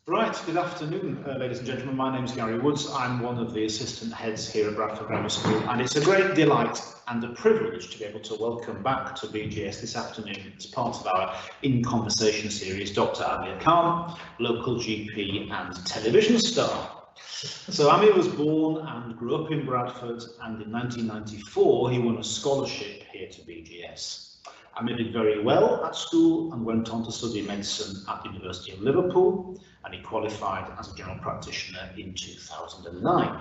Right, good afternoon, ladies and gentlemen. My name is Gary Woods. I'm one of the assistant heads here at Bradford Grammar School, and it's a great delight and a privilege to be able to welcome back to BGS this afternoon as part of our In Conversation series, Dr Amir Khan, local GP and television star. So Amir was born and grew up in Bradford, and in 1994 he won a scholarship here to BGS. Amir did very well at school and went on to study medicine at the University of Liverpool, and he qualified as a general practitioner in 2009.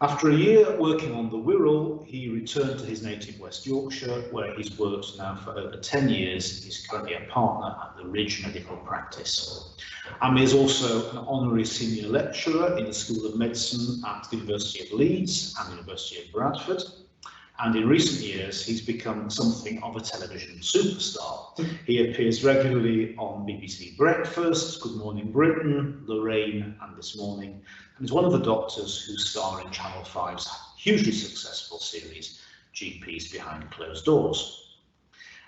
After a year working on the Wirral, he returned to his native West Yorkshire, where he's worked now for over 10 years. He's currently a partner at the Ridge Medical Practice. Amir is also an Honorary Senior Lecturer in the School of Medicine at the University of Leeds and the University of Bradford. And in recent years, he's become something of a television superstar. He appears regularly on BBC Breakfast, Good Morning Britain, Lorraine, and This Morning, and is one of the doctors who star in Channel 5's hugely successful series, GPs Behind Closed Doors.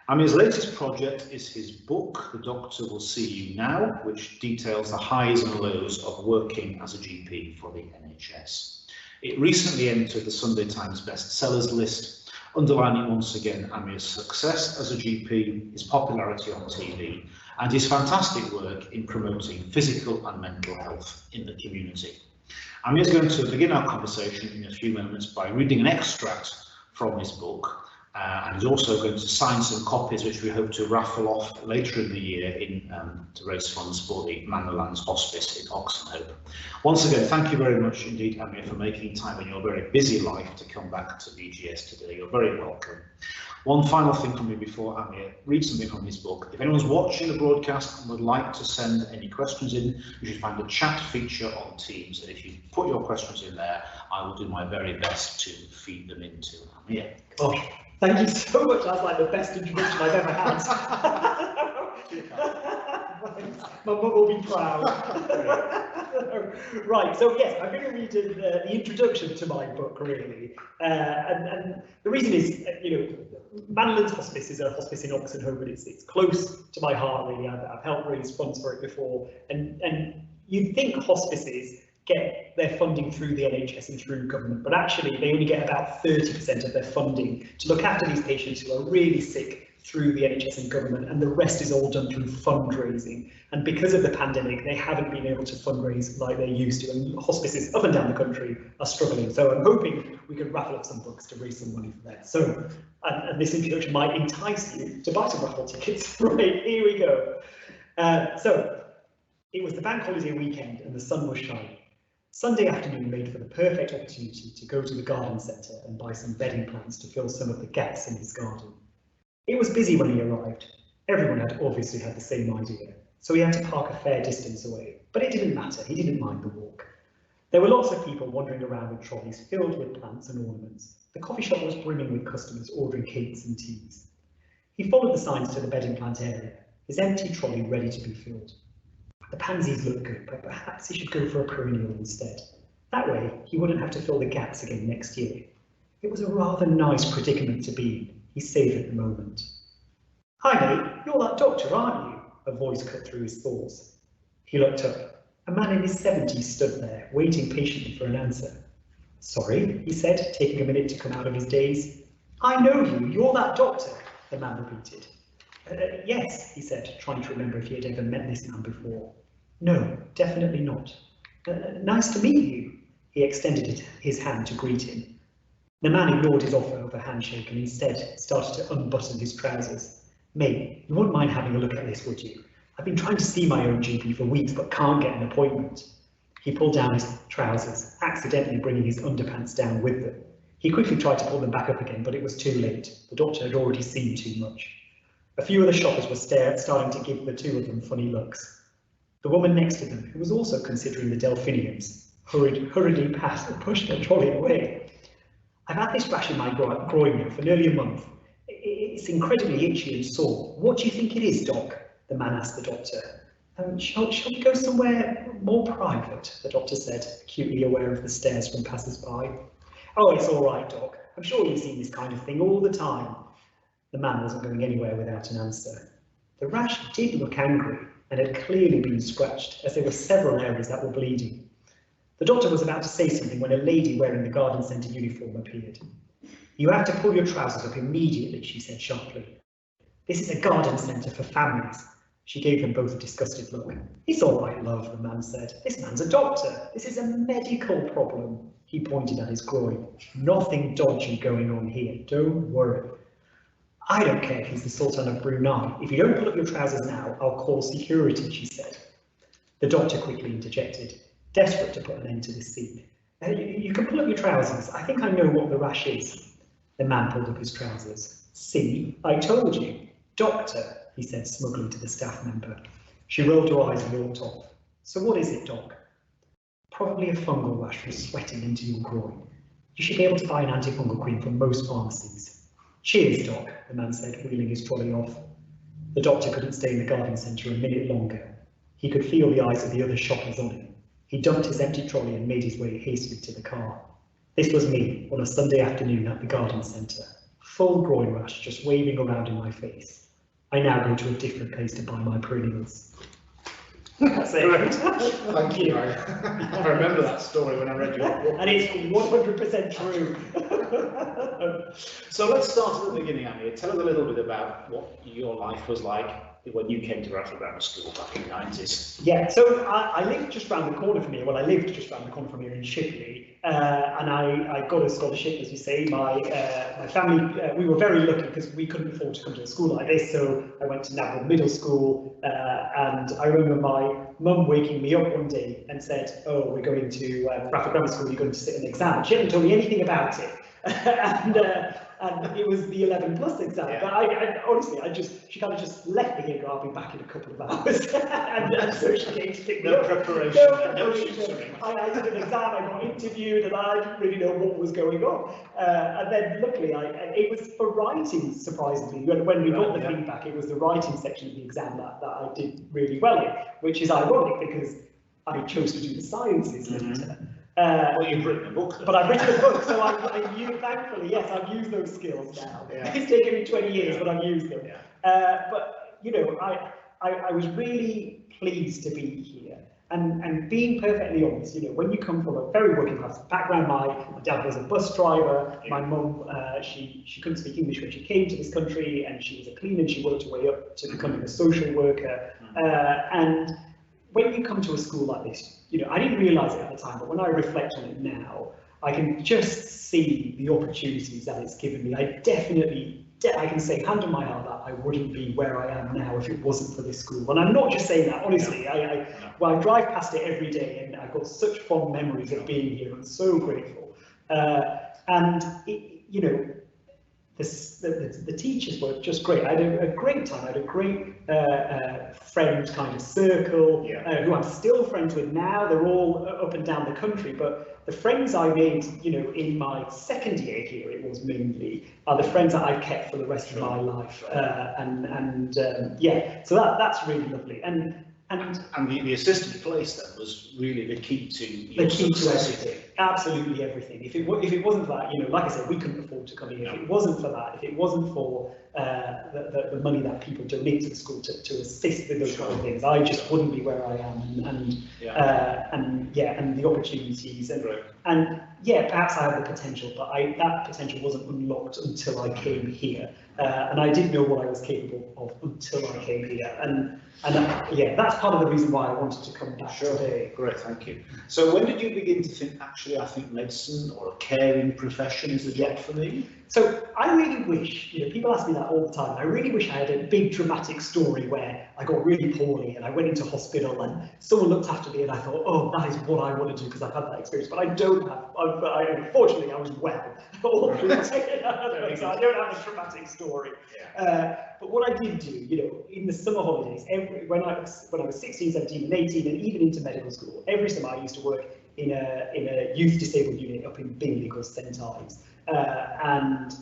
Amir's latest project is his book, The Doctor Will See You Now, which details the highs and lows of working as a GP for the NHS. It recently entered the Sunday Times bestsellers list, underlining once again Amir's success as a GP, his popularity on TV, and his fantastic work in promoting physical and mental health in the community. Amir is going to begin our conversation in a few moments by reading an extract from his book, and he's also going to sign some copies which we hope to raffle off later in the year to raise funds for the Manor Hospice in Oxenhope. Once again, thank you very much indeed, Amir, for making time in your very busy life to come back to BGS today. You're very welcome. One final thing from me before Amir reads something from his book. If anyone's watching the broadcast and would like to send any questions in, you should find a chat feature on Teams, and if you put your questions in there, I will do my very best to feed them into Amir. Gosh, thank you so much. That's like the best introduction I've ever had. My mum will be proud. Right, so yes, I'm going to read the introduction to my book, really. And the reason is, Manor Hospice is a hospice in Oxenhope, and it's close to my heart, really. I've helped raise funds for it before, and you'd think hospices get their funding through the NHS and through government, but actually they only get about 30% of their funding to look after these patients who are really sick through the NHS and government, and the rest is all done through fundraising. And because of the pandemic, they haven't been able to fundraise like they used to, and hospices up and down the country are struggling. So I'm hoping we can raffle up some books to raise some money for that. So, and this introduction might entice you to buy some raffle tickets. Right, here we go. So it was the bank holiday weekend and the sun was shining. Sunday afternoon made for the perfect opportunity to go to the garden centre and buy some bedding plants to fill some of the gaps in his garden. It was busy when he arrived. Everyone had obviously had the same idea, so he had to park a fair distance away, but it didn't matter, he didn't mind the walk. There were lots of people wandering around with trolleys filled with plants and ornaments. The coffee shop was brimming with customers ordering cakes and teas. He followed the signs to the bedding plant area, his empty trolley ready to be filled. The pansies looked good, but perhaps he should go for a perennial instead. That way, he wouldn't have to fill the gaps again next year. It was a rather nice predicament to be in. He saved at the moment. "Hi mate, you're that doctor, aren't you?" a voice cut through his thoughts. He looked up. A man in his 70s stood there, waiting patiently for an answer. "Sorry," he said, taking a minute to come out of his daze. "I know you, you're that doctor," the man repeated. Yes," he said, trying to remember if he had ever met this man before. "No, definitely not." Nice to meet you." He extended his hand to greet him. The man ignored his offer of a handshake and instead started to unbutton his trousers. "Mate, you wouldn't mind having a look at this, would you? I've been trying to see my own GP for weeks but can't get an appointment." He pulled down his trousers, accidentally bringing his underpants down with them. He quickly tried to pull them back up again, but it was too late. The doctor had already seen too much. A few of the shoppers were starting to give the two of them funny looks. The woman next to them, who was also considering the delphiniums, hurriedly pushed her trolley away. "I've had this rash in my groin now for nearly a month. It's incredibly itchy and sore. What do you think it is, Doc?" the man asked the doctor. Shall we go somewhere more private?" the doctor said, acutely aware of the stares from passers-by. "Oh, it's all right, Doc. I'm sure you've seen this kind of thing all the time." The man wasn't going anywhere without an answer. The rash did look angry. and had clearly been scratched, as there were several areas that were bleeding. The doctor was about to say something when a lady wearing the garden centre uniform appeared. "You have to pull your trousers up immediately," she said sharply. "This is a garden centre for families." She gave them both a disgusted look. "It's all right, love," the man said. "This man's a doctor. This is a medical problem." He pointed at his groin. "Nothing dodgy going on here. Don't worry." "I don't care if he's the Sultan of Brunei. If you don't pull up your trousers now, I'll call security," she said. The doctor quickly interjected, desperate to put an end to this scene. You can pull up your trousers. I think I know what the rash is." The man pulled up his trousers. "See, I told you. Doctor," he said smugly to the staff member. She rolled her eyes and walked off. "So what is it, Doc?" "Probably a fungal rash from sweating into your groin. You should be able to buy an antifungal cream from most pharmacies." "Cheers, Doc," the man said, wheeling his trolley off. The doctor couldn't stay in the garden centre a minute longer. He could feel the eyes of the other shoppers on him. He dumped his empty trolley and made his way hastily to the car. This was me on a Sunday afternoon at the garden centre. Full groin rash just waving around in my face. I now go to a different place to buy my perennials. That's it. Thank you. I remember that story when I read your book. And it's 100% true. So let's start at the beginning, Amir. Tell us a little bit about what your life was like when you came to Bradford Grammar School back in the 90s. Yeah, so I lived just round the corner from here. Well, I lived just round the corner from here in Shipley, and I got a scholarship, as you say. My family, we were very lucky because we couldn't afford to come to a school like this, so I went to Naville Middle School, and I remember my mum waking me up one day and said, "Oh, we're going to Bradford Grammar School, you're going to sit an exam." She hadn't told me anything about it. And it was the 11+ exam. Yeah. But I honestly, she kind of just left me here. "I'll be back in a couple of hours," and so she came to pick me up. Preparation, no tutoring. I did an exam. I got interviewed, and I didn't really know what was going on. And then, luckily, it was for writing. Surprisingly, when we got the feedback, it was the writing section of the exam that I did really well in, which is ironic because I chose to do the sciences later. Well, you've written a book. But I've written a book, so thankfully, yes, I've used those skills now. Yeah. It's taken me 20 years, but I've used them. Yeah. But, you know, I was really pleased to be here. And being perfectly honest, you know, when you come from a very working class background, my dad was a bus driver, my mum, she couldn't speak English when she came to this country, and she was a cleaner, and she worked her way up to becoming a social worker. And when you come to a school like this, you know, I didn't realise it at the time, but when I reflect on it now, I can just see the opportunities that it's given me. I can say hand on my heart that I wouldn't be where I am now if it wasn't for this school. And I'm not just saying that, honestly. I drive past it every day, and I've got such fond memories of being here. I'm so grateful. And you know, the teachers were just great. I had a great time. I had a great friend kind of circle, who I'm still friends with now. They're all up and down the country, but the friends I made, you know, in my second year here, it was mainly, are the friends that I've kept for the rest of my life. Yeah, so that's really lovely. And the assistant place then was really the key to everything. Absolutely everything. If it wasn't for that, you know, like I said, we couldn't afford to come here. If it wasn't for that, if it wasn't for the money that people donate to the school to assist with those kind of things, I just wouldn't be where I am. And the opportunities and perhaps I have the potential, but that potential wasn't unlocked until I came here, and I didn't know what I was capable of until I came here. And that's part of the reason why I wanted to come back today. Great, thank you. So when did you begin to think, actually, I think medicine or a caring profession is the job for me? So I really wish, you know, people ask me that all the time. I really wish I had a big dramatic story where I got really poorly and I went into hospital and someone looked after me and I thought, oh, that is what I want to do because I've had that experience. But I don't have. Unfortunately, I was well all through so I don't have a dramatic story. But what I did do, you know, in the summer holidays, when I was 16, 17, and 18, and even into medical school, every summer I used to work in a youth disabled unit up in Bingley called St Ives, and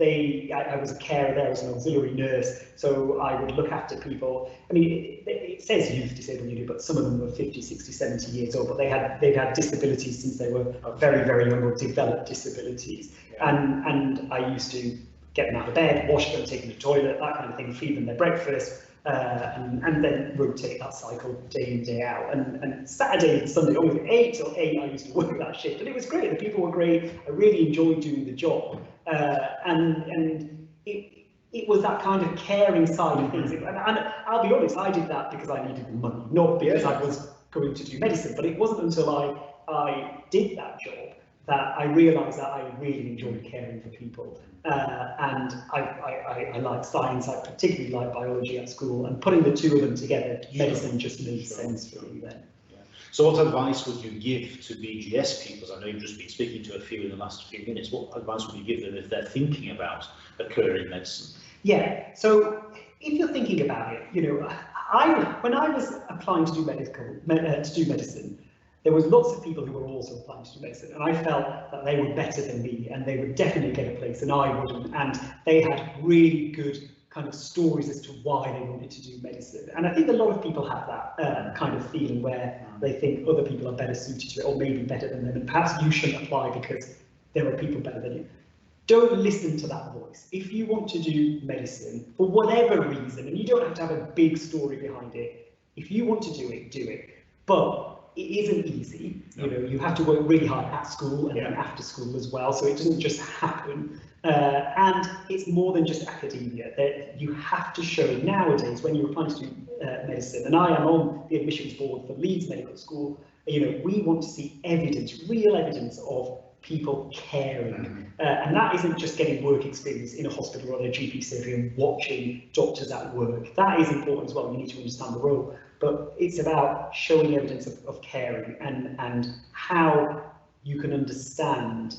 I was a carer there as an auxiliary nurse, so I would look after people. I mean, it says youth disabled unit, but some of them were 50, 60, 70 years old, but they'd had disabilities since they were very, very young or developed disabilities. And I used to get them out of bed, wash them, take them to the toilet, that kind of thing, feed them their breakfast, and then rotate that cycle day in, day out. And Saturday and Sunday, always 8 till 8, I used to work that shift, and it was great. The people were great. I really enjoyed doing the job, and it was that kind of caring side of things. And I'll be honest, I did that because I needed the money, not because I was going to do medicine. But it wasn't until I did that job that I realised that I really enjoyed caring for people. And I like science, I particularly like biology at school, and putting the two of them together, medicine just made sense for me then. So what advice would you give to BGS pupils? I know you've just been speaking to a few in the last few minutes. What advice would you give them if they're thinking about a career in medicine? Yeah, so if you're thinking about it, you know, when I was applying to do medicine, there was lots of people who were also applying to do medicine, and I felt that they were better than me, and they would definitely get a place, and I wouldn't. And they had really good kind of stories as to why they wanted to do medicine. And I think a lot of people have that kind of feeling where they think other people are better suited to it, or maybe better than them, and perhaps you shouldn't apply because there are people better than you. Don't listen to that voice. If you want to do medicine for whatever reason, and you don't have to have a big story behind it, if you want to do it, do it. But it isn't easy. You know, you have to work really hard at school and then after school as well, so it doesn't just happen. And it's more than just academia. That you have to show nowadays when you're applying to do medicine, and I am on the admissions board for Leeds Medical School. You know, we want to see evidence, real evidence of people caring, and that isn't just getting work experience in a hospital or a GP surgery and watching doctors at work. That is important as well. You need to understand the role, but it's about showing evidence of caring and how you can understand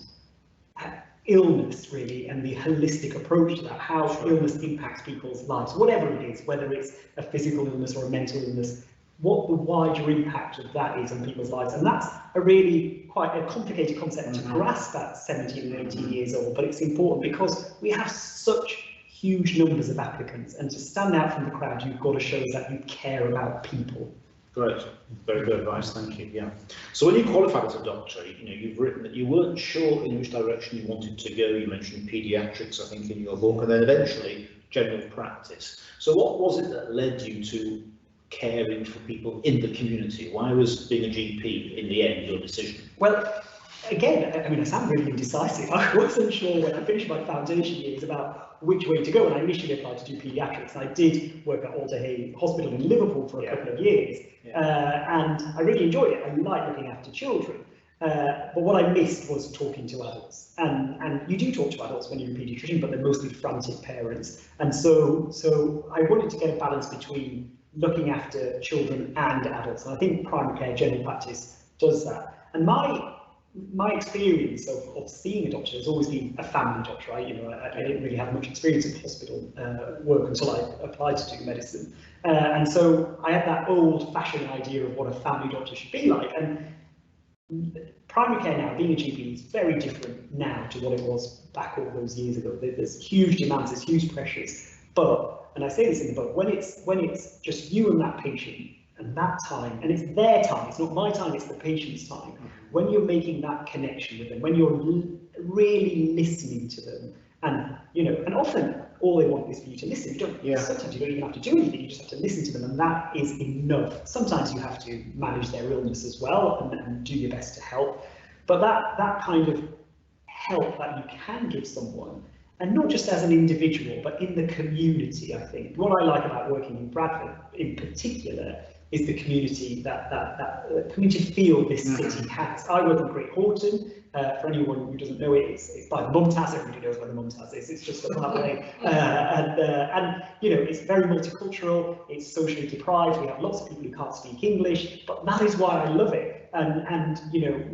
illness really, and the holistic approach to that, how illness impacts people's lives, whatever it is, whether it's a physical illness or a mental illness, what the wider impact of that is on people's lives. And that's a really quite a complicated concept to grasp at 17 and 18 years old, but it's important because we have such huge numbers of applicants, and to stand out from the crowd, you've got to show that you care about people. Great, very good advice, thank you. Yeah. So when you qualified as a doctor, you know, you've written that you weren't sure in which direction you wanted to go. You mentioned paediatrics, I think, in your book, and then eventually general practice. So what was it that led you to caring for people in the community? Why was being a GP in the end your decision? Well, again, I mean, I sound really indecisive. I wasn't sure when I finished my foundation years about which way to go, and I initially applied to do paediatrics. I did work at Alder Hey Hospital in Liverpool for a couple of years, and I really enjoyed it. I like looking after children, but what I missed was talking to adults. And you do talk to adults when you're a paediatrician, but they're mostly frantic parents. And so I wanted to get a balance between looking after children and adults, and I think primary care general practice does that. And my experience of seeing a doctor has always been a family doctor. I didn't really have much experience in hospital work until I applied to do medicine, and so I had that old-fashioned idea of what a family doctor should be like. And primary care now, being a GP, is very different now to what it was back all those years ago. There's huge demands, there's huge pressures, but, and I say this in the book, when it's just you and that patient, and that time, and it's their time, it's not my time, it's the patient's time. When you're making that connection with them, when you're really listening to them, and and often all they want is for you to listen. Sometimes you don't even have to do anything, you just have to listen to them, and that is enough. Sometimes you have to manage their illness as well and do your best to help, but that kind of help that you can give someone, and not just as an individual, but in the community, I think. What I like about working in Bradford in particular is the community, that community feel this city has. I work in Great Horton. For anyone who doesn't know it, it's by the Mumtaz. Everybody knows where the Mumtaz is. It's just a way. And it's very multicultural. It's socially deprived. We have lots of people who can't speak English, but that is why I love it. And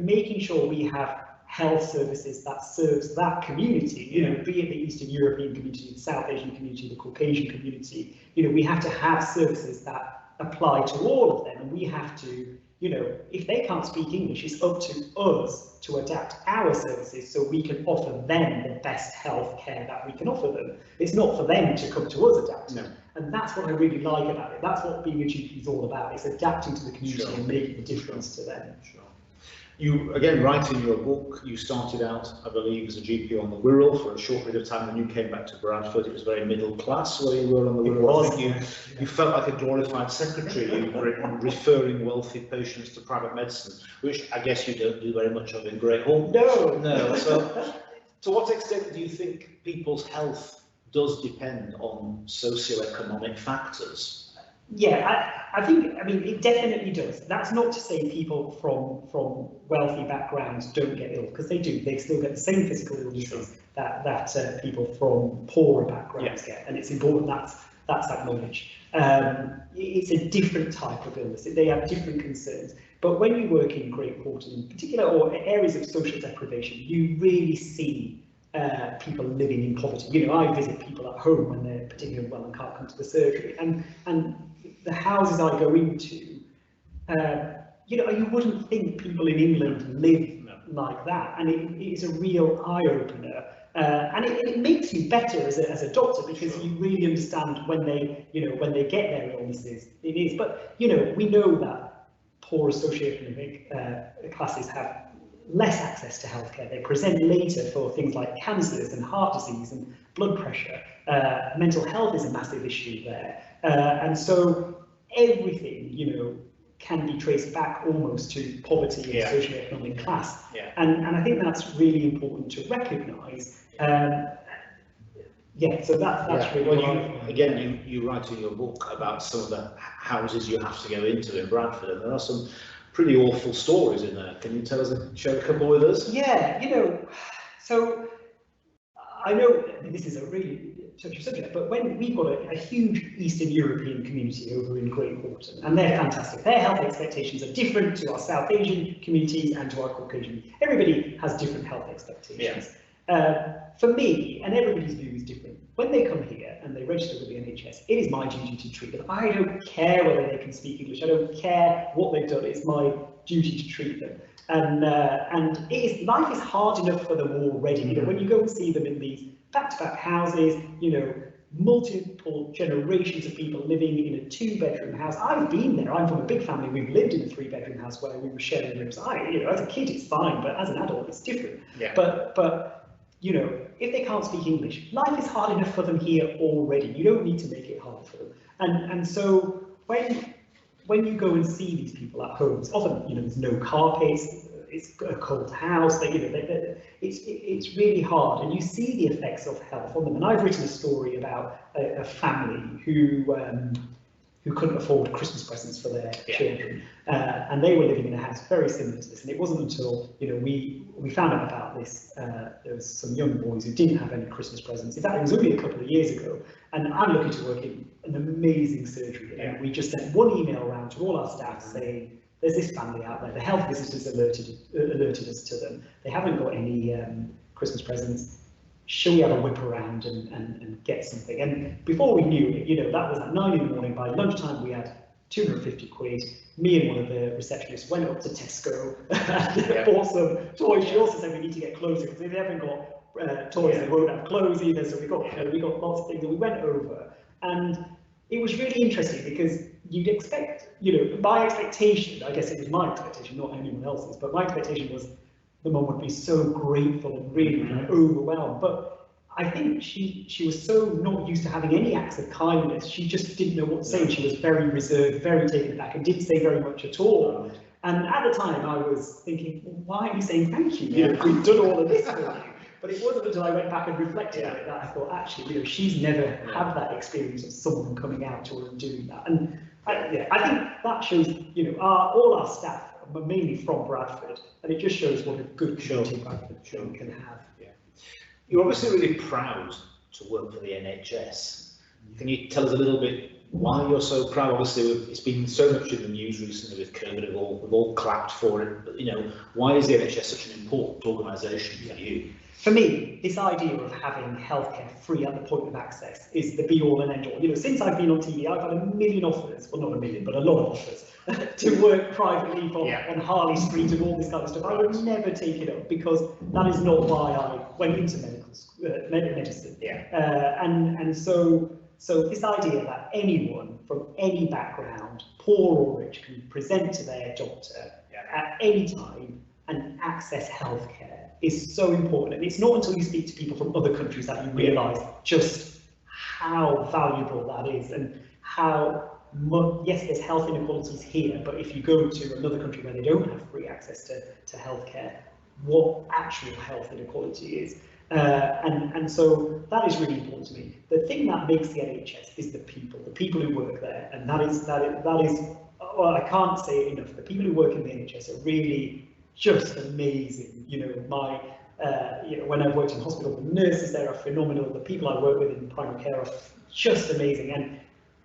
making sure we have health services that serves that community, be it the Eastern European community, the South Asian community, the Caucasian community, we have to have services that apply to all of them, and we have to, if they can't speak English, it's up to us to adapt our services so we can offer them the best health care that we can offer them. It's not for them to come to us adapting. And that's what I really like about it. That's what being a GP is all about. It's adapting to the community and making a difference to them. You, again, write in your book, you started out, I believe, as a GP on the Wirral for a short period of time, and you came back to Bradford. It was very middle class where you were on the Wirral. I think you felt like a glorified secretary, you were referring wealthy patients to private medicine, which I guess you don't do very much of in Great Hall. No. No. So, to what extent do you think people's health does depend on socioeconomic factors? Yeah, I think, I mean, it definitely does. That's not to say people from wealthy backgrounds don't get ill, because they do. They still get the same physical illnesses that people from poorer backgrounds get, and it's important that's acknowledged. It's a different type of illness. They have different concerns. But when you work in Great Portland in particular, or areas of social deprivation, you really see people living in poverty. You know, I visit people at home when they're particularly unwell and can't come to the surgery, and the houses I go into, you know, you wouldn't think people in England live like that, and it is a real eye-opener, and it makes you better as a doctor, because you really understand when they, you know, when they get their illnesses. It is, but you know, we know that poorer socioeconomic classes have less access to healthcare. They present later for things like cancers and heart disease and blood pressure. Mental health is a massive issue there, and so everything, you know, can be traced back almost to poverty and socioeconomic class. And I think that's really important to recognise. So that's really. Well, you write in your book about some of the houses you have to go into in Bradford, and there are some pretty awful stories in there. Can you tell us, share a couple with us? Yeah, you know, so I know this is a really touchy subject, but when we've got a huge Eastern European community over in Great Portland, and they're fantastic. Their health expectations are different to our South Asian communities and to our Caucasian. Everybody has different health expectations. For me, and everybody's view is different, when they come here and they register with the NHS, it is my duty to treat them. I don't care whether they can speak English. I don't care what they've done. It's my duty to treat them. And life is hard enough for them already. You know, when you go and see them in these back-to-back houses, you know, multiple generations of people living in a 2-bedroom house. I've been there. I'm from a big family. We've lived in a 3-bedroom house where we were sharing rooms. You know, as a kid it's fine, but as an adult it's different. But you know, if they can't speak English, life is hard enough for them here already. You don't need to make it hard for them. And so when you go and see these people at home, it's often, you know, there's no carpets, it's a cold house. You know, it's really hard, and you see the effects of health on them. And I've written a story about a family who couldn't afford Christmas presents for their children, and they were living in a house very similar to this. And it wasn't until, you know, we found out about this. There was some young boys who didn't have any Christmas presents. In fact, it was only a couple of years ago, and I'm lucky to work in an amazing surgery. And we just sent one email around to all our staff saying, there's this family out there. The health visitors alerted us to them. They haven't got any Christmas presents. Shall we have a whip around and get something? And before we knew it, you know, that was at 9 in the morning. By lunchtime, we had 250 quid. Me and one of the receptionists went up to Tesco and bought some toys. She also said we need to get clothes, because if they haven't got toys, they won't have clothes either. So we got lots of things, and we went over. And it was really interesting, because you'd expect, you know, my expectation, I guess it was my expectation, not anyone else's, but my expectation was the mum would be so grateful and really overwhelmed. But I think she was so not used to having any acts of kindness, she just didn't know what to say. She was very reserved, very taken aback, and didn't say very much at all. And at the time I was thinking, well, why are you saying thank you? You know, we've done all of this for you. But it wasn't until I went back and reflected on it that I thought, actually, you know, she's never had that experience of someone coming out to her and doing that. And I think that shows, you know, all our staff are mainly from Bradford, and it just shows what a good community Bradford can have. You're obviously really proud to work for the NHS. Can you tell us a little bit why you're so proud? Obviously, it's been so much in the news recently with COVID. We've all clapped for it. But, you know, why is the NHS such an important organisation for you? For me, this idea of having healthcare free at the point of access is the be-all and end-all. You know, since I've been on TV, I've had a million offers, well, not a million, but a lot of offers, to work privately on Harley Street and all this kind of stuff. I would never take it up, because that is not why I went into medicine. And so this idea that anyone from any background, poor or rich, can present to their doctor at any time and access healthcare is so important. And it's not until you speak to people from other countries that you realise just how valuable that is, and how much, yes, there's health inequalities here, but if you go to another country where they don't have free access to healthcare, what actual health inequality is. And so that is really important to me. The thing that makes the NHS is the people who work there, and that is well, I can't say it enough. The people who work in the NHS are really just amazing. You know, when I've worked in hospital, the nurses there are phenomenal. The people I work with in primary care are just amazing. And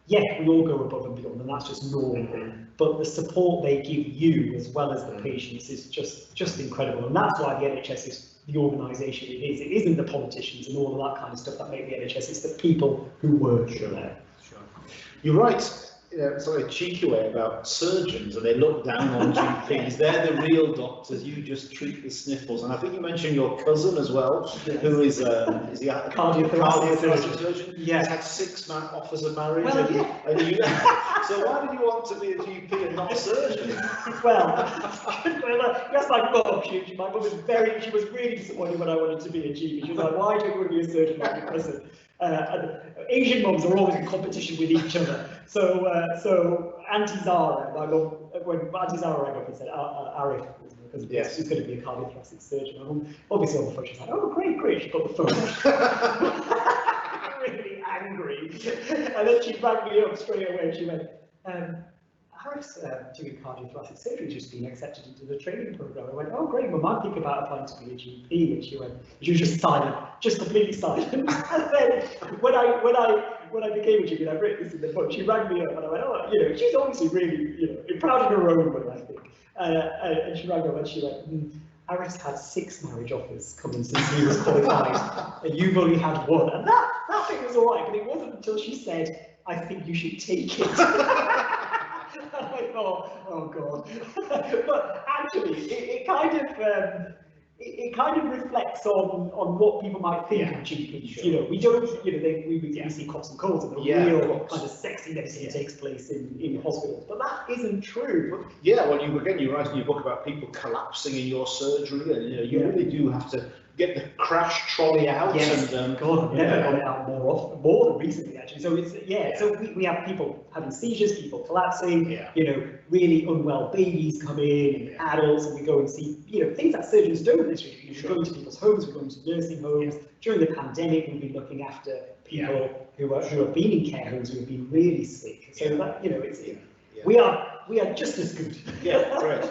yeah, we all go above and beyond, and that's just normal. But the support they give you, as well as the patients, is just incredible. And that's why the NHS is the organisation it is. It isn't the politicians and all of that kind of stuff that make the NHS. It's the people who work there. Sure. You're right. Sort of cheeky way about surgeons, and they look down on GPs. They're the real doctors. You just treat the sniffles. And I think you mentioned your cousin as well, yes, who is he a cardiothoracic surgeon? Yeah, he's had 6 offers of marriage. Well, and you, so why did you want to be a GP and not a surgeon? Well, that's my mum. My mum she was really disappointed when I wanted to be a GP. She was like, "Why do you want to be a surgeon like your cousin?" And Asian mums are always in competition with each other. So Auntie Zara, my mum, when Auntie Zara rang up and said, Arif, because yes, she's going to be a cardiothoracic surgeon, my mum, obviously on the phone, she's like, "Oh, great, she got the phone." Really angry. And then she rang me up straight away and she went, Arif's doing cardiothoracic surgery, just been accepted into the training program. I went, "Oh, great, Mum, I think about applying to be a GP." And she was just silent, just completely silent. And then when I became a GP, and I've written this in the book, she rang me up and I went, "Oh, you know," she's obviously really, proud of her own woman, I think. And she rang up and she went, "Arif's had 6 marriage offers coming since he was qualified, and you've only had 1. And that thing was all right, but it wasn't until she said, "I think you should take it." I thought, oh God. But actually, it kind of reflects on what people might think of GPs. Sure. You know, we don't, we see coughs and colds, and the real kind of sexy medicine takes place in hospitals, but that isn't true. Yeah, well, you write in your book about people collapsing in your surgery, and you really do have to get the crash trolley out. Yes. And God, I've never got it out more than recently, actually. So it's so we have people having seizures, people collapsing, really unwell babies come in, adults, and we go and see things that surgeons don't necessarily. We go into people's homes, we go into nursing homes. During the pandemic, we've been looking after people who have been in care homes, who have been really sick. So that we are just as good. Yeah, great.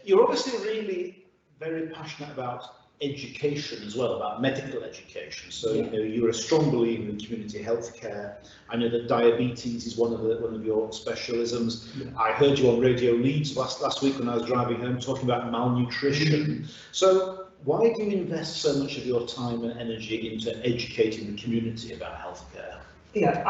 You're obviously really very passionate about education as well, about medical education. So you're a strong believer in community healthcare. I know that diabetes is one of your specialisms. I heard you on Radio Leeds last week when I was driving home talking about malnutrition. So why do you invest so much of your time and energy into educating the community about healthcare? Yeah,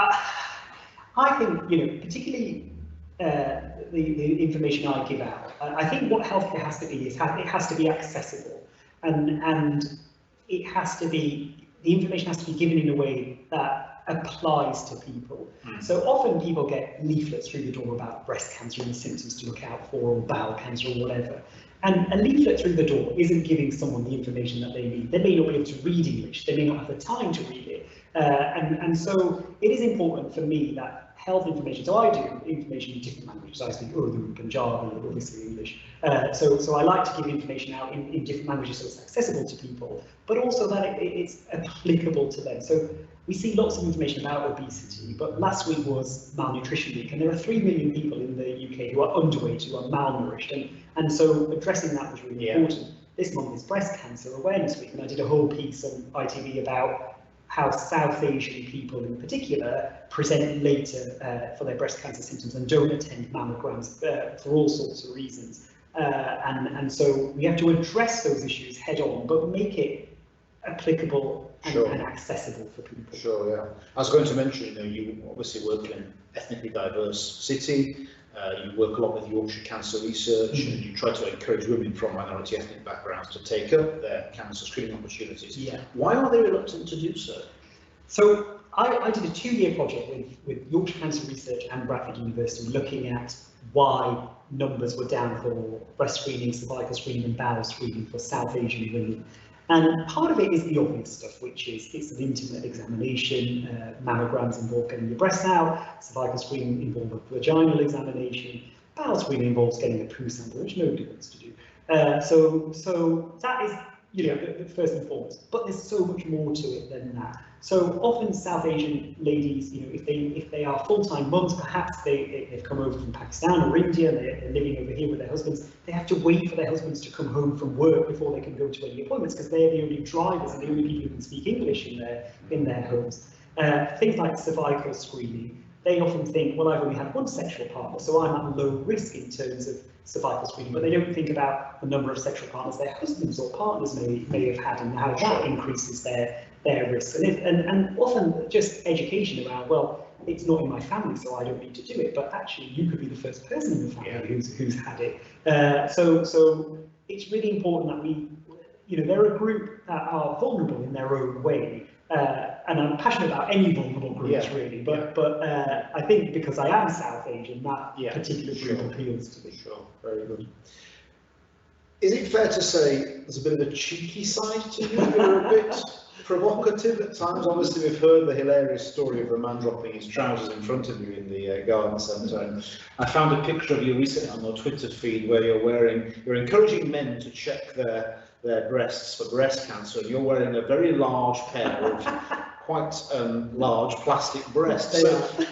I think particularly the information I give out. I think what healthcare has to be is it has to be accessible. And it has to be, the information has to be given in a way that applies to people. So often people get leaflets through the door about breast cancer and the symptoms to look out for, or bowel cancer, or whatever. And a leaflet through the door isn't giving someone the information that they need. They may not be able to read English, they may not have the time to read it. And so it is important for me that health information, so I do information in different languages. I speak Urdu, Punjabi, obviously English. So I like to give information out in different languages so it's accessible to people, but also that it's applicable to them. So we see lots of information about obesity, but last week was Malnutrition Week, and there are 3 million people in the UK who are underweight, who are malnourished, and so addressing that was really important. This month is Breast Cancer Awareness Week, and I did a whole piece on ITV about how South Asian people in particular present later for their breast cancer symptoms and don't attend mammograms for all sorts of reasons. And so we have to address those issues head on, but make it applicable and accessible for people. Sure, yeah. I was going to mention, you obviously work in an ethnically diverse city. You work a lot with Yorkshire Cancer Research, and you try to encourage women from minority ethnic backgrounds to take up their cancer screening opportunities. Yeah. Why are they reluctant to do so? So I did a 2-year project with Yorkshire Cancer Research and Bradford University looking at why numbers were down for breast screening, cervical screening and bowel screening for South Asian women. And part of it is the obvious stuff, which is it's an intimate examination, mammograms involve getting your breasts out, cervical screening involves a vaginal examination, bowel screening involves getting a poo sample, which nobody wants to do. So that is, you know, the first and foremost. But there's so much more to it than that. So often South Asian ladies, you know, if they are full-time mums, perhaps they've come over from Pakistan or India, and they're living over here with their husbands, they have to wait for their husbands to come home from work before they can go to any appointments, because they're the only drivers and the only people who can speak English in their homes. Things like cervical screening, they often think, well, I've only had one sexual partner, so I'm at low risk in terms of cervical screening, but they don't think about the number of sexual partners their husbands or partners may have had, and how that increases their risk. And often just education around, well, it's not in my family, so I don't need to do it, but actually you could be the first person in the family who's had it. So it's really important that we, you know, they're a group that are vulnerable in their own way. And I'm passionate about any vulnerable groups, really, but I think because I am South Asian, that particular group appeals to me. Sure, very good. Is it fair to say there's a bit of a cheeky side to you? You're a bit provocative at times. Obviously, we've heard the hilarious story of a man dropping his trousers in front of you in the garden centre. And I found a picture of you recently on your Twitter feed where you're encouraging men to check their breasts for breast cancer, and you're wearing a very large pair of quite large plastic breasts. So,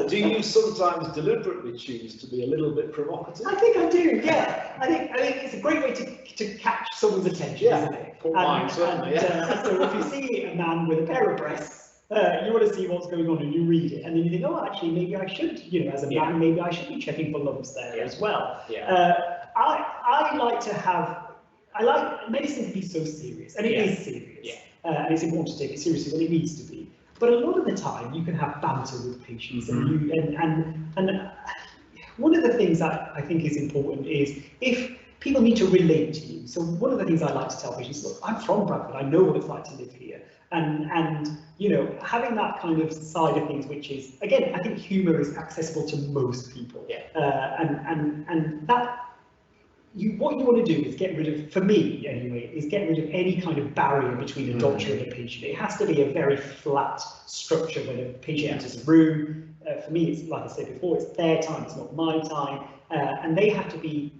do you sometimes deliberately choose to be a little bit provocative? I think I do, yeah. I think it's a great way to catch someone's attention, isn't it? Mine, certainly, so if you see a man with a pair of breasts, you want to see what's going on, and you read it, and then you think, oh, actually, maybe I should, you know, as a man, maybe I should be checking for lumps there as well. I like to have. I like medicine to be so serious, and it is serious, and it's important to take it seriously when it needs to be. But a lot of the time, you can have banter with patients, and one of the things that I think is important is if people need to relate to you. So one of the things I like to tell patients, look, I'm from Bradford, I know what it's like to live here, and you know, having that kind of side of things, which is, again, I think humour is accessible to most people, and that. What you want to do is get rid of, for me anyway, is get rid of any kind of barrier between a doctor and a patient. It has to be a very flat structure when a patient enters a room. For me, it's like I said before, it's their time, it's not my time, and they have to be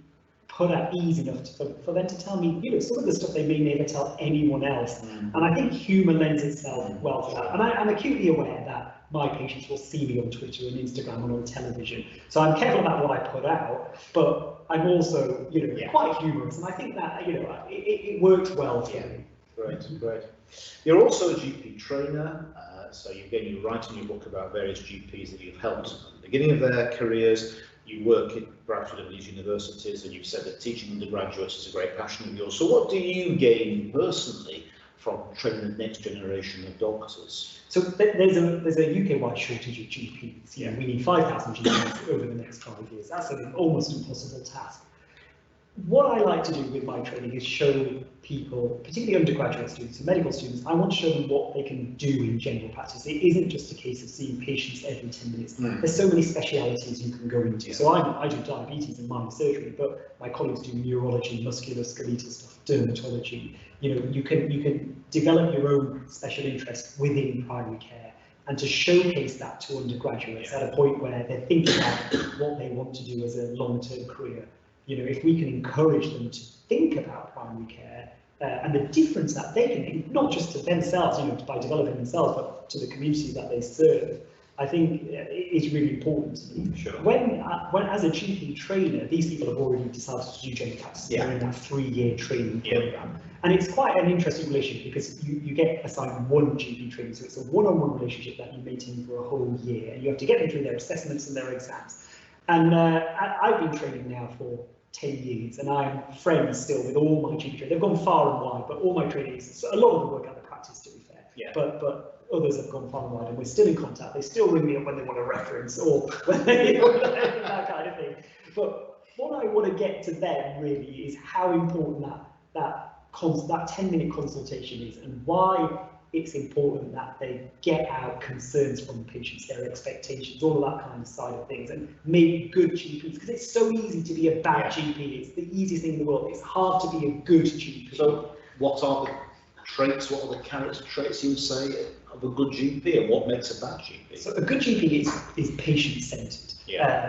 put at ease enough for them to tell me, you know, some of the stuff they may never tell anyone else. And I think humour lends itself well to that. And I'm acutely aware that my patients will see me on Twitter and Instagram and on television, so I'm careful about what I put out, but I'm also, you know, quite humorous, and I think that, you know, it works well for me. Great. You're also a GP trainer, so you write in your book about various GPs that you've helped at the beginning of their careers. You work at Bradford and Leeds Universities, and you've said that teaching undergraduates is a great passion of yours. So what do you gain personally from training the next generation of doctors? So there's a UK-wide shortage of GPs. You know, we need 5,000 GPs over the next 5 years. That's an almost impossible task. What I like to do with my training is show people, particularly undergraduate students and medical students, I want to show them what they can do in general practice. It isn't just a case of seeing patients every 10 minutes. There's so many specialities you can go into. So I do diabetes and minor surgery, but my colleagues do neurology, musculoskeletal stuff, dermatology. You know, you can develop your own special interest within primary care, and to showcase that to undergraduates at a point where they're thinking about what they want to do as a long-term career. You know, if we can encourage them to think about primary care and the difference that they can make, not just to themselves, you know, by developing themselves, but to the community that they serve, I think is really important to me. Sure. When as a GP trainer, these people have already decided to do general practice. They're in that 3-year training program, and it's quite an interesting relationship because you get assigned one GP trainer, so it's a one-on-one relationship that you maintain for a whole year, and you have to get them through their assessments and their exams. And I've been training now for 10 years, and I'm friends still with all my GP trainers. They've gone far and wide, but all my trainees, a lot of them work out the practice, to be fair. But others have gone far and wide, and we're still in contact. They still ring me up when they want a reference or when they want that kind of thing. But what I want to get to them really is how important that 10-minute consultation is, and why it's important that they get out concerns from patients, their expectations, all of that kind of side of things, and make good GPs, because it's so easy to be a bad GP. It's the easiest thing in the world. It's hard to be a good GP. So what are the traits, what are the character traits you would say of a good GP, and what makes a bad GP? So a good GP is patient-centered.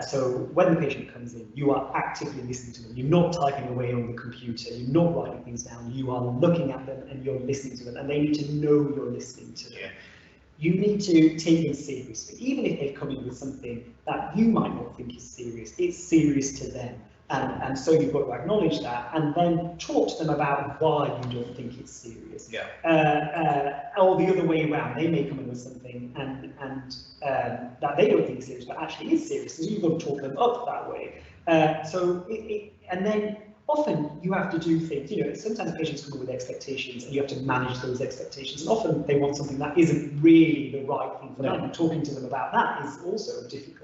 So when the patient comes in, you are actively listening to them. You're not typing away on the computer. You're not writing things down. You are looking at them and you're listening to them, and they need to know you're listening to them. You need to take them seriously, even if they've come in with something that you might not think is serious. It's serious to them. And so you've got to acknowledge that, and then talk to them about why you don't think it's serious. Or the other way around, they may come in with something and that they don't think is serious, but actually is serious. So you've got to talk them up that way. And then often you have to do things. You know, sometimes patients come in with expectations, and you have to manage those expectations. And often they want something that isn't really the right thing for them. And talking to them about that is also difficult.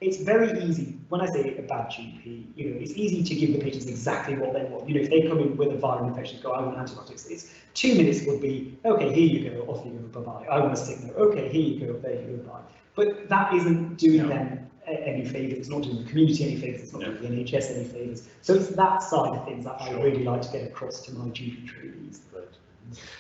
It's very easy, when I say a bad GP, you know, it's easy to give the patients exactly what they want. You know, if they come in with a viral infection, go, I want antibiotics, it's 2 minutes would be, okay, here you go, off you go, bye-bye. I want a sick note, okay, here you go, there you go, bye. But that isn't doing them any favours, it's not doing the community any favours, it's not doing the NHS any favours. So it's that side of things that I really like to get across to my GP trainees.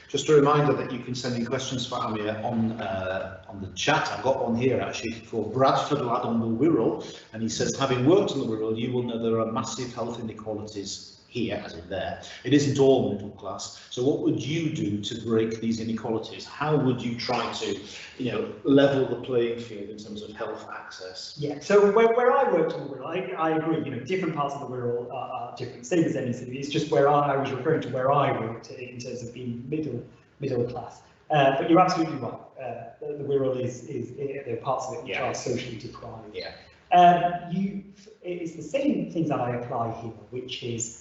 Just a reminder that you can send in questions for Amir on the chat. I've got one here actually for Bradford lad on the Wirral, and he says, having worked on the Wirral, you will know there are massive health inequalities here, as in there. It isn't all middle class. So what would you do to break these inequalities? How would you try to, you know, level the playing field in terms of health access? Yeah, so where I worked on the Wirral, I agree, you know, different parts of the Wirral are different, same as any city. It's just where I was referring to where I worked in terms of being middle class. But you're absolutely right. The Wirral there are parts of it which are socially deprived. It's the same things that I apply here, which is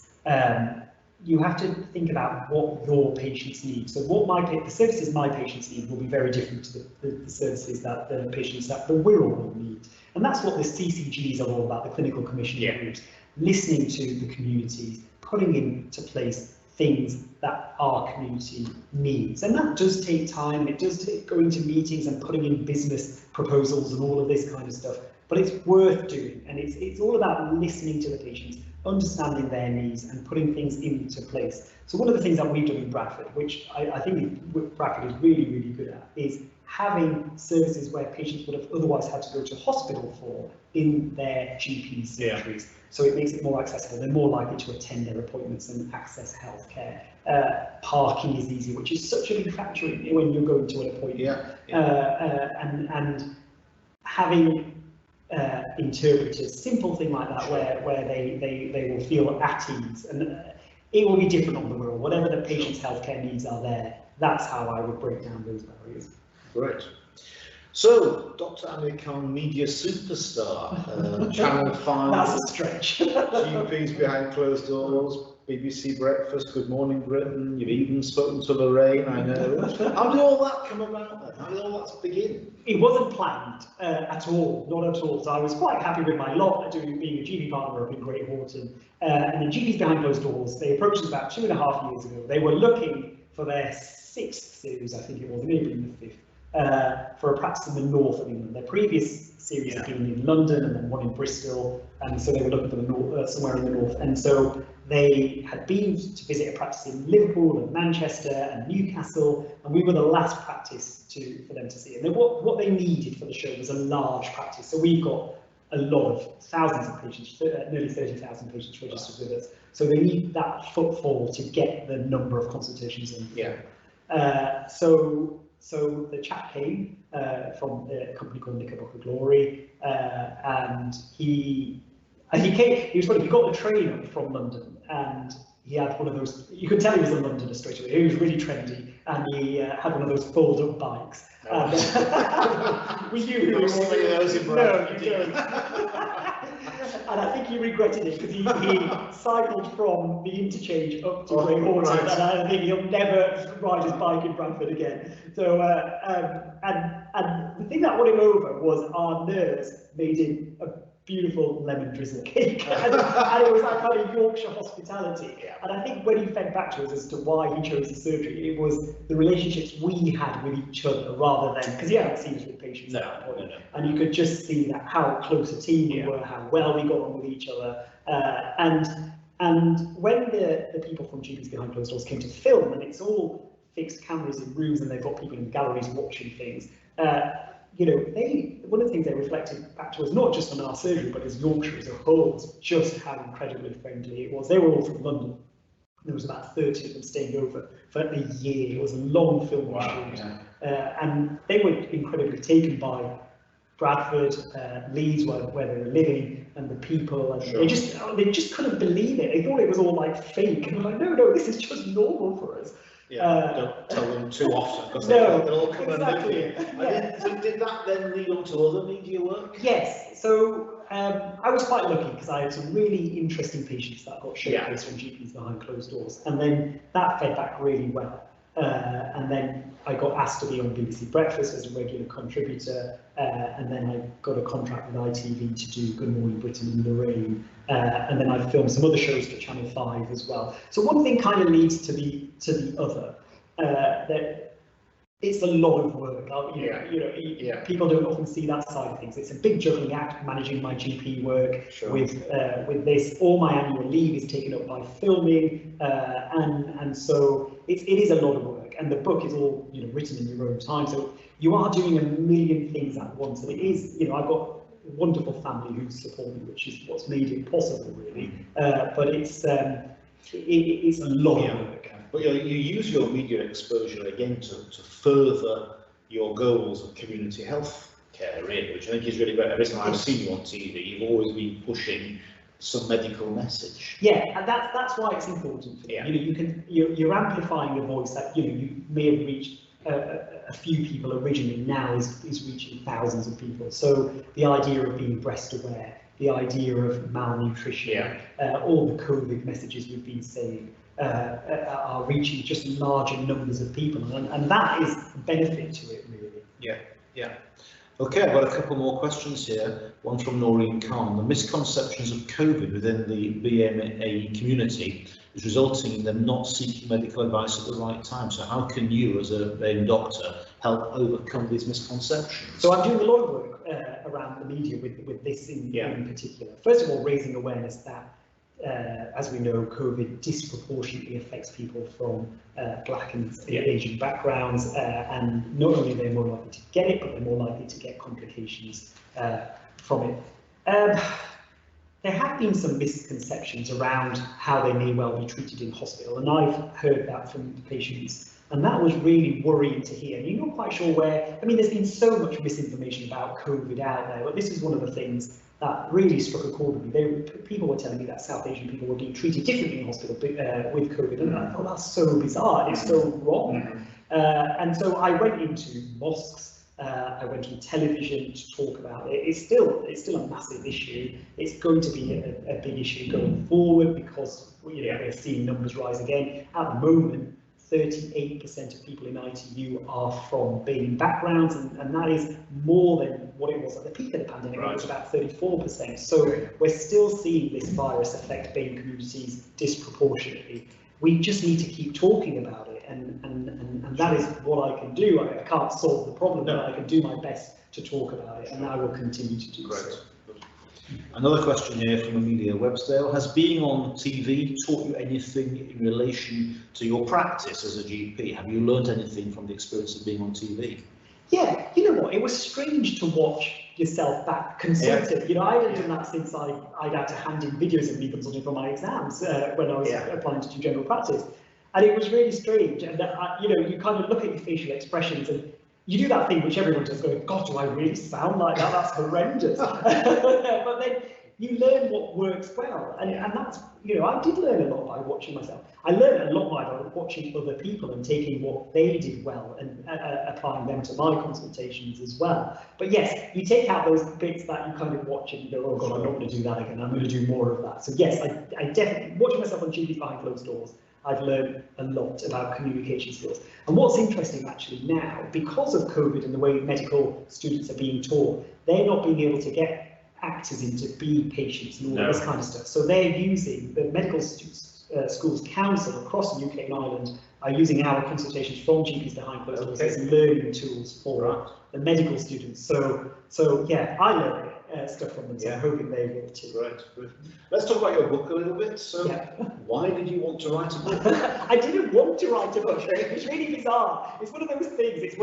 you have to think about what your patients need. So the services my patients need will be very different to the services that the patients at the Wirral will need. And that's what the CCGs are all about, the clinical commissioning groups, listening to the communities, putting into place things that our community needs. And that does take time, it does take going to meetings and putting in business proposals and all of this kind of stuff, but it's worth doing. And it's all about listening to the patients, understanding their needs and putting things into place. So one of the things that we've done in Bradford, which I think Bradford is really, really good at, is having services where patients would have otherwise had to go to hospital for in their GP surgeries. So it makes it more accessible. They're more likely to attend their appointments and access healthcare. Parking is easy, which is such a big factor when you're going to an appointment. And having interpreters, simple thing like that, where they will feel at ease, and it will be different on the Wirral. Whatever the patient's healthcare needs are there, that's how I would break down those barriers. Great. So, Dr Amir Khan, media superstar, Channel 5. That's a stretch. GPs behind closed doors, BBC Breakfast, Good Morning Britain, you've even spoken to Lorraine, I know. How did all that come about then? How did all that begin? It wasn't planned at all, not at all. So I was quite happy with my lot being a GP partner up in Great Horton. And the GPs behind closed doors, they approached us about 2.5 years ago. They were looking for their 6th series, I think it was, maybe the 5th. For a practice in the north of England. Their previous series had been in London and then one in Bristol, and so they were looking for the north, somewhere in the north. And so they had been to visit a practice in Liverpool and Manchester and Newcastle, and we were the last practice for them to see. And what they needed for the show was a large practice. So we've got a lot of thousands of patients, nearly 30,000 patients registered with us. So they need that footfall to get the number of consultations in. So the chap came from a company called Knickerbocker Glory, and he came. He was funny. He got the train up from London, and he had one of those. You could tell he was a Londoner straight away. He was really trendy, and he had one of those fold-up bikes. We knew who he was. No, you don't. And I think he regretted it because he cycled from the interchange up to Great Horton, and I think he'll never ride his bike in Bradford again. So, and the thing that won him over was our nurse made him beautiful lemon drizzle cake, and it was that kind of Yorkshire hospitality. Yeah. And I think when he fed back to us as to why he chose the surgery, it was the relationships we had with each other rather than, because he hadn't seen us with patients at that point. No. And you could just see that how close a team we were, how well we got on with each other, and when the people from GPs Behind Closed Doors came to film, and it's all fixed cameras in rooms, and they've got people in galleries watching things. You know, one of the things they reflected back to us, not just on our surgery, but as Yorkshire as a whole, was just how incredibly friendly it was. They were all from London. There was about 30 of them staying over for a year. It was a long film shoot, and they were incredibly taken by Bradford, Leeds, where they were living, and the people, and they just couldn't believe it. They thought it was all like fake, and they're like, no, this is just normal for us. Don't tell them too often, because no, they'll all come exactly. and live. So did that then lead on to other media work? Yes. So I was quite lucky because I had some really interesting patients that got showcased from GPs Behind Closed Doors, and then that fed back really well. And then I got asked to be on BBC Breakfast as a regular contributor, and then I got a contract with ITV to do Good Morning Britain in the Rain, and then I filmed some other shows for Channel 5 as well. So one thing kind of leads to the other. That it's a lot of work. People don't often see that side of things. It's a big juggling act, managing my GP work with this. All my annual leave is taken up by filming, and so it is a lot of work. And the book is all written in your own time, so you are doing a million things at once. And it is, I've got a wonderful family who support me, which is what's made it possible, really. But it's a lot of work. But you use your media exposure again to further your goals of community health care, really, which I think is really great. Every time I've seen you on TV, you've always been pushing some medical message. Yeah, and that's why it's important for me. You're amplifying a voice that you may have reached a few people originally. Now is reaching thousands of people. So the idea of being breast aware, the idea of malnutrition, all the COVID messages we've been saying are reaching just larger numbers of people, and that is the benefit to it, really. Yeah. Okay, I've got a couple more questions here. One from Honorary Khan. The misconceptions of COVID within the BMA community is resulting in them not seeking medical advice at the right time. So how can you, as a BAME doctor, help overcome these misconceptions? So I'm doing a lot of work around the media with this in particular. First of all, raising awareness that as we know, COVID disproportionately affects people from Black and Asian backgrounds, and not only are they more likely to get it, but they're more likely to get complications from it. There have been some misconceptions around how they may well be treated in hospital, and I've heard that from patients, and that was really worrying to hear. And you're not quite sure where. I mean, there's been so much misinformation about COVID out there, but this is one of the things that really struck a chord with me. People were telling me that South Asian people were being treated differently in hospital with COVID, and I thought that's so bizarre, it's so wrong. And so I went into mosques, I went on television to talk about it. It's still a massive issue. It's going to be a big issue going forward because we're seeing numbers rise again. At the moment, 38% of people in ITU are from BAME backgrounds, and that is more than what it was at the peak of the pandemic. It was about 34%. So we're still seeing this virus affect BAME communities disproportionately. We just need to keep talking about it, and that is what I can do. I can't solve the problem, but I can do my best to talk about it, and I will continue to do so. Another question here from Amelia Websdale. Has being on TV taught you anything in relation to your practice as a GP? Have you learned anything from the experience of being on TV? Yeah, you know what, it was strange to watch yourself back consulted. I hadn't done that since I'd had to hand in videos of me consulting for my exams when I was applying to do general practice. And it was really strange. And you kind of look at your facial expressions and you do that thing which everyone does, going, God, do I really sound like that? That's horrendous. But then you learn what works well. And that's, I did learn a lot by watching myself. I learned a lot by watching other people and taking what they did well and applying them to my consultations as well. But yes, you take out those bits that you kind of watch and you go, oh God, I'm not going to do that again. I'm going to do more of that. So yes, I definitely, watching myself on GPs Behind Closed Doors, I've learned a lot about communication skills. And what's interesting actually now, because of COVID and the way medical students are being taught, they're not being able to get actors in to be patients and all this kind of stuff. So they're using the medical schools council across the UK and Ireland are using our consultations from GPs behind closed doors as learning tools for the medical students. So yeah, I learn stuff from them, so I'm hoping they will too. Right, good. Let's talk about your book a little bit. So why did you want to write a book? I didn't want to write a book. It's really bizarre. It's one of those things. It's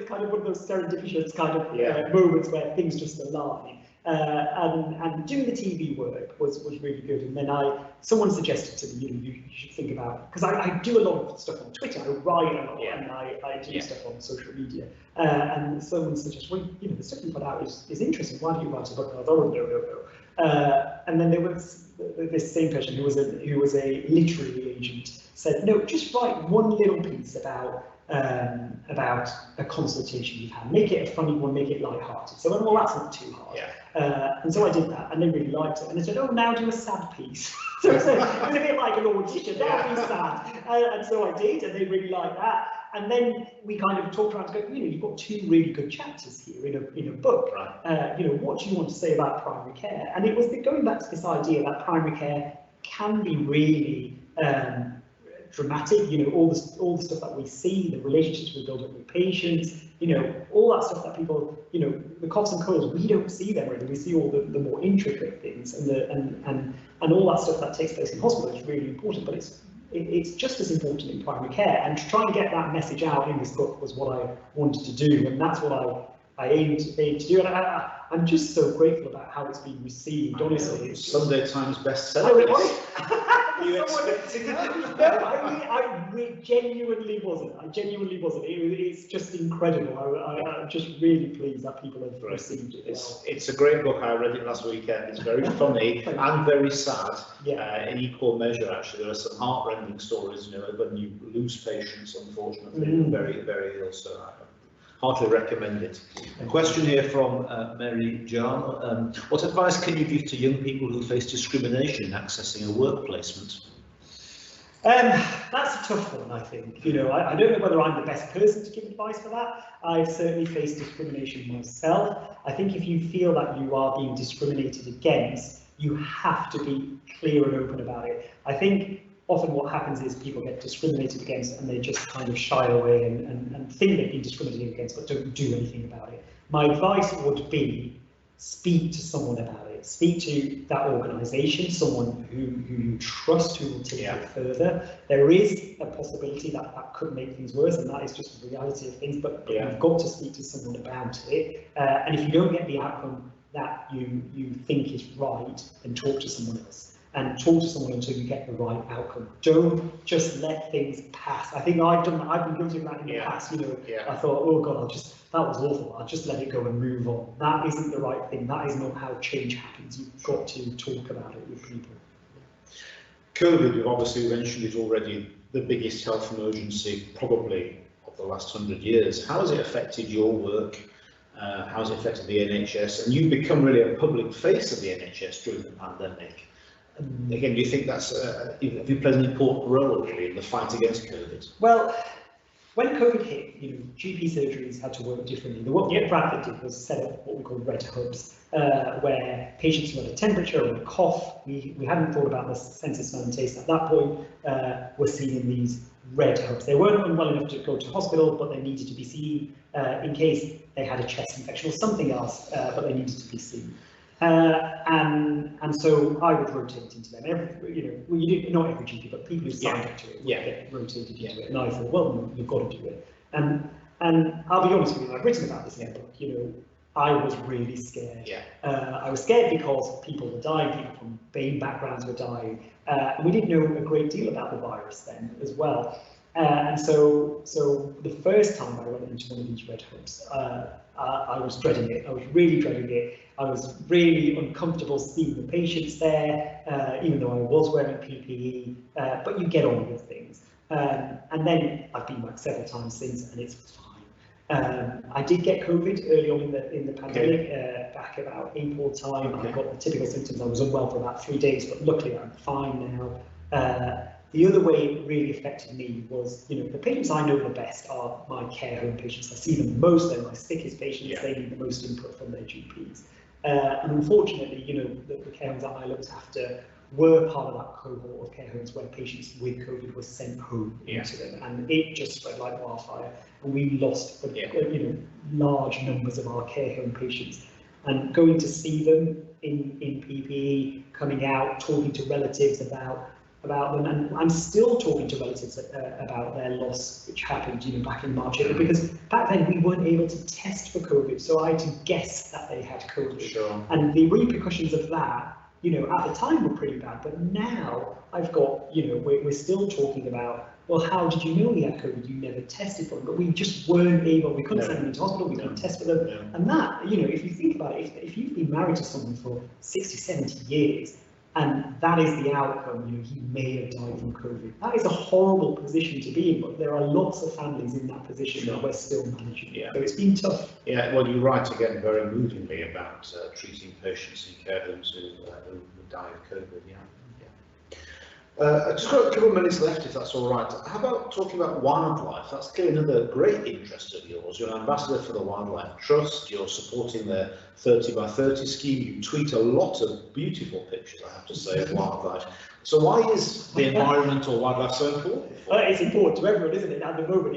kind of one of those serendipitous kind of moments where things just align. And doing the TV work was really good. And then someone suggested to me, you should think about, because I do a lot of stuff on Twitter. I write a lot, and I do stuff on social media. And someone suggested, well, the stuff you put out is interesting. Why don't you write a book? And I thought, oh, no. And then there was this same person who was a literary agent said, no, just write one little piece about a consultation you've had. Make it a funny one, make it light-hearted. So I went, well, that's not too hard. And so I did that, and they really liked it. And they said, oh, now do a sad piece. So it was a bit like an audition, now be sad. And so I did, and they really liked that. And then we kind of talked around to go, you've got two really good chapters here in a book. What do you want to say about primary care? And it was going back to this idea that primary care can be really dramatic, all the stuff that we see, the relationships we build up with patients, all that stuff that people, the coughs and colds, we don't see them really. We see all the more intricate things and all that stuff that takes place in hospital is really important, but it's just as important in primary care. And to try and get that message out in this book was what I wanted to do, and that's what I aimed to do. And I'm just so grateful about how it's been received. Honestly, it's Sunday Times bestseller. You expected it? No, I genuinely wasn't. It's just incredible. I'm just really pleased that people have received it. It's a great book. I read it last weekend. It's very funny and very sad in equal measure. Actually, there are some heartrending stories. When you lose patients, unfortunately, very, very ill. So I heartily recommend it. A question here from Mary John. What advice can you give to young people who face discrimination in accessing a work placement? That's a tough one, I think. I don't know whether I'm the best person to give advice for that. I've certainly faced discrimination myself. I think if you feel that you are being discriminated against, you have to be clear and open about it. I think often what happens is people get discriminated against and they just kind of shy away and think they've been discriminated against but don't do anything about it. My advice would be speak to someone about it. Speak to that organisation, someone who you trust, who will take it further. There is a possibility that could make things worse, and that is just the reality of things, but you've got to speak to someone about it. And if you don't get the outcome that you think is right, then talk to someone else. And talk to someone until you get the right outcome. Don't just let things pass. I think I've done that. I've been guilty of that in the past. I thought, oh God, that was awful. I'll just let it go and move on. That isn't the right thing. That is not how change happens. You've got to talk about it with people. COVID, you've obviously mentioned it already, the biggest health emergency probably of the last 100 years. How has it affected your work? How has it affected the NHS? And you've become really a public face of the NHS during the pandemic. Again, do you think have you played an important role really in the fight against COVID? Well, when COVID hit, GP surgeries had to work differently. What Bradford did was set up what we call red hubs, where patients who had a temperature or a cough, we hadn't thought about the sense of smell and taste at that point, were seen in these red hubs. They weren't unwell enough to go to hospital, but they needed to be seen in case they had a chest infection or something else, but they needed to be seen. And so I would rotate into them. Not every GP, but people who signed up to it would get rotated into it. And I thought, well, you've got to do it. And I'll be honest with you, I've written about this in the book. I was really scared. I was scared because people were dying, people from BAME backgrounds were dying, and we didn't know a great deal about the virus then as well. And so the first time I went into one of these red hubs, I was dreading it. I was really dreading it. I was really uncomfortable seeing the patients there, even though I was wearing PPE, but you get on with things. And then I've been back several times since, and it's fine. I did get COVID early on in the pandemic, back about April time. I got the typical symptoms. I was unwell for about 3 days, but luckily I'm fine now. The other way it really affected me was, the patients I know the best are my care home patients. I see them most, they're my sickest patients, they need the most input from their GPs. And unfortunately, the care homes that I looked after were part of that cohort of care homes where patients with COVID were sent home into them, and it just spread like wildfire, and we lost large numbers of our care home patients. And going to see them in PPE, coming out, talking to relatives about them, and I'm still talking to relatives about their loss, which happened back in March, April, because back then we weren't able to test for COVID, so I had to guess that they had COVID. Sure. And the repercussions of that, at the time were pretty bad, but now I've got, we're still talking about, well, how did you know he had COVID? You never tested for him, but we just weren't able, we couldn't send him into hospital, we couldn't test for them. And that, if you think about it, if you've been married to someone for 60, 70 years, and that is the outcome, he may have died from COVID. That is a horrible position to be in, but there are lots of families in that position that we're still managing. So it's been tough. Yeah, well, you write again very movingly about treating patients in care homes who die of COVID. I've just got a couple of minutes left, if that's all right. How about talking about wildlife? That's clearly another great interest of yours. You're an ambassador for the Wildlife Trust. You're supporting their 30 by 30 scheme. You tweet a lot of beautiful pictures, I have to say, of wildlife. So why is the environment or wildlife so important? It's important to everyone, isn't it? At the moment,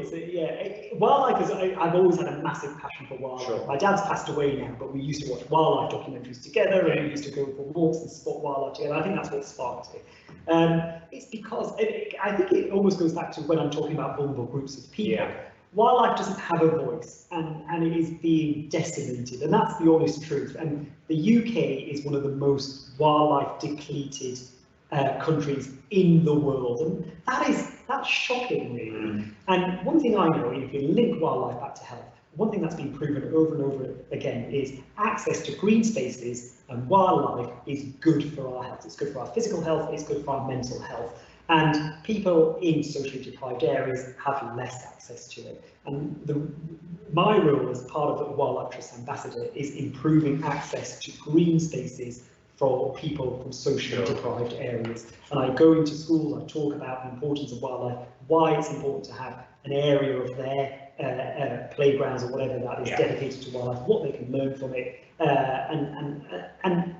wildlife is. I've always had a massive passion for wildlife. Sure. My dad's passed away now, but we used to watch wildlife documentaries together, and we used to go for walks and spot wildlife together. I think that's what sparked it. It's because I think it almost goes back to when I'm talking about vulnerable groups of people. Wildlife doesn't have a voice, and it is being decimated, and that's the honest truth. And the UK is one of the most wildlife depleted countries in the world, and that's shocking, really. And one thing I know, if you link wildlife back to health, one thing that's been proven over and over again is access to green spaces and wildlife is good for our health. It's good for our physical health, it's good for our mental health. And people in socially deprived areas have less access to it. And my role as part of the Wildlife Trust Ambassador is improving access to green spaces for people from socially deprived areas. And I go into schools, I talk about the importance of wildlife, why it's important to have an area of their playgrounds or whatever that is dedicated to wildlife, what they can learn from it, and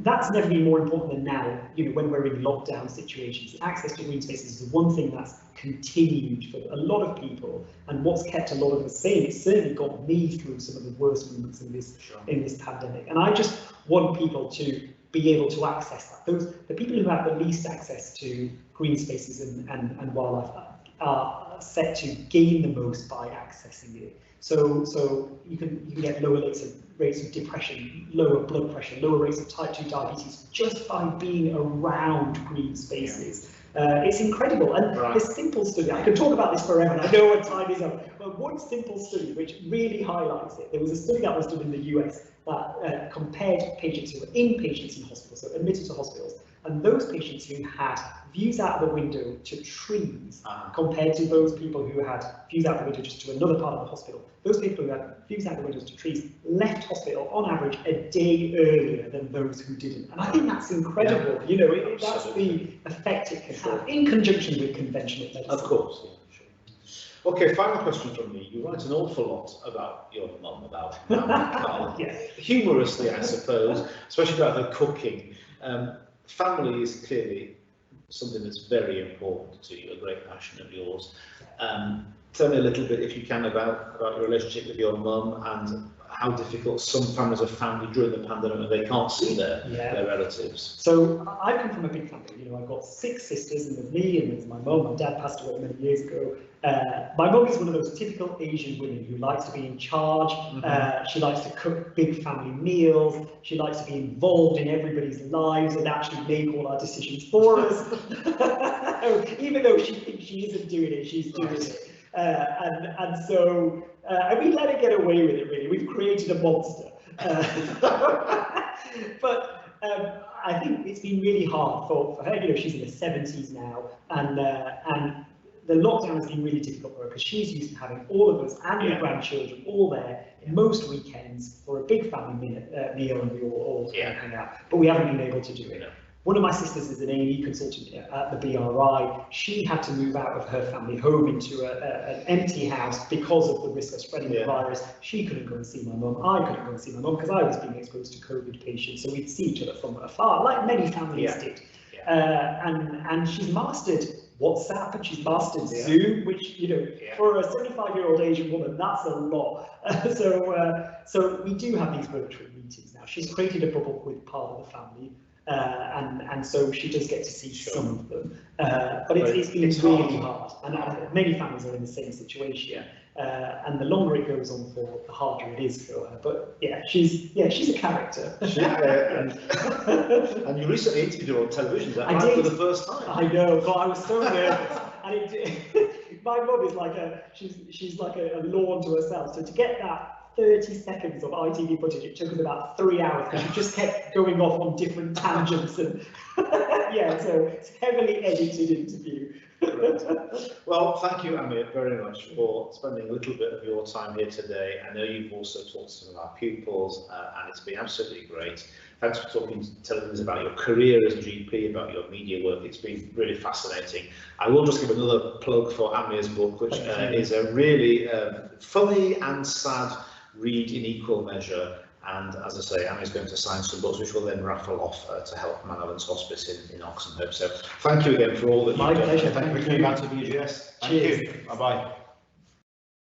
that's never been more important than now, when we're in lockdown situations. Access to green spaces is the one thing that's continued for a lot of people, and what's kept a lot of us sane. It's certainly got me through some of the worst moments in this pandemic. And I just want people to be able to access that. The people who have the least access to green spaces and wildlife are set to gain the most by accessing it. So you can get lower rates of depression, lower blood pressure, lower rates of type 2 diabetes just by being around green spaces. It's incredible, and this simple study, I could talk about this forever, and I know what time is up, but one simple study which really highlights it. There was a study that was done in the US that compared patients who were inpatients in hospitals, so admitted to hospitals, and those patients who had views out of the window to trees compared to those people who had views out the window just to another part of the hospital. Those people who had views out the windows to trees left hospital on average a day earlier than those who didn't. And I think that's incredible. That's the effect it can have in conjunction with conventional medicine. Of course. Okay, final question from me. You write an awful lot about your mum, about Carl. Humorously, I suppose, especially about her cooking. Family is clearly something that's very important to you, a great passion of yours. Tell me a little bit, if you can, about your relationship with your mum and how difficult some families have found it during the pandemic when they can't see their relatives. So I come from a big family. I've got 6 sisters, and with me and with my mum. My dad passed away many years ago. My mum is one of those typical Asian women who likes to be in charge. She likes to cook big family meals. She likes to be involved in everybody's lives and actually make all our decisions for us. Even though she thinks she isn't doing it, she's doing it. And so we let her get away with it, really. We've created a monster. But I think it's been really hard for her. She's in her 70s now, and the lockdown has been really difficult for her because she's used to having all of us and the grandchildren all there most weekends for a big family meal, and we all hang out. But we haven't been able to do it. One of my sisters is an A&E consultant at the BRI. She had to move out of her family home into an empty house because of the risk of spreading the virus. She couldn't go and see my mum. I couldn't go and see my mum because I was being exposed to COVID patients. So we'd see each other from afar, like many families did. And she's mastered WhatsApp and she's mastered Zoom, which, you know, for a 75-year-old Asian woman, that's a lot. So we do have these virtual meetings now. She's created a bubble with part of the family. And so she does get to see some of them, but it's been really hard, and many families are in the same situation. And the longer it goes on for, the harder it is for her. But yeah, she's a character. And you recently interviewed her on television, for the first time. I know, but I was so nervous. And my mum is like she's like a lawn to herself. So to get that 30 seconds of ITV footage, it took us about 3 hours because she just kept going off on different tangents, and so it's heavily edited interview. Well, thank you, Amir, very much for spending a little bit of your time here today. I know you've also talked to some of our pupils, and it's been absolutely great. Thanks for telling us about your career as a GP, about your media work. It's been really fascinating. I will just give another plug for Amir's book, which is a really funny and sad read in equal measure, and as I say, Amir's going to sign some books which will then raffle off to help Manolant's Hospice in Oxenhope. So thank you again for all that you've done. My pleasure. Thank you for coming back to BGS. Thank you. Bye bye.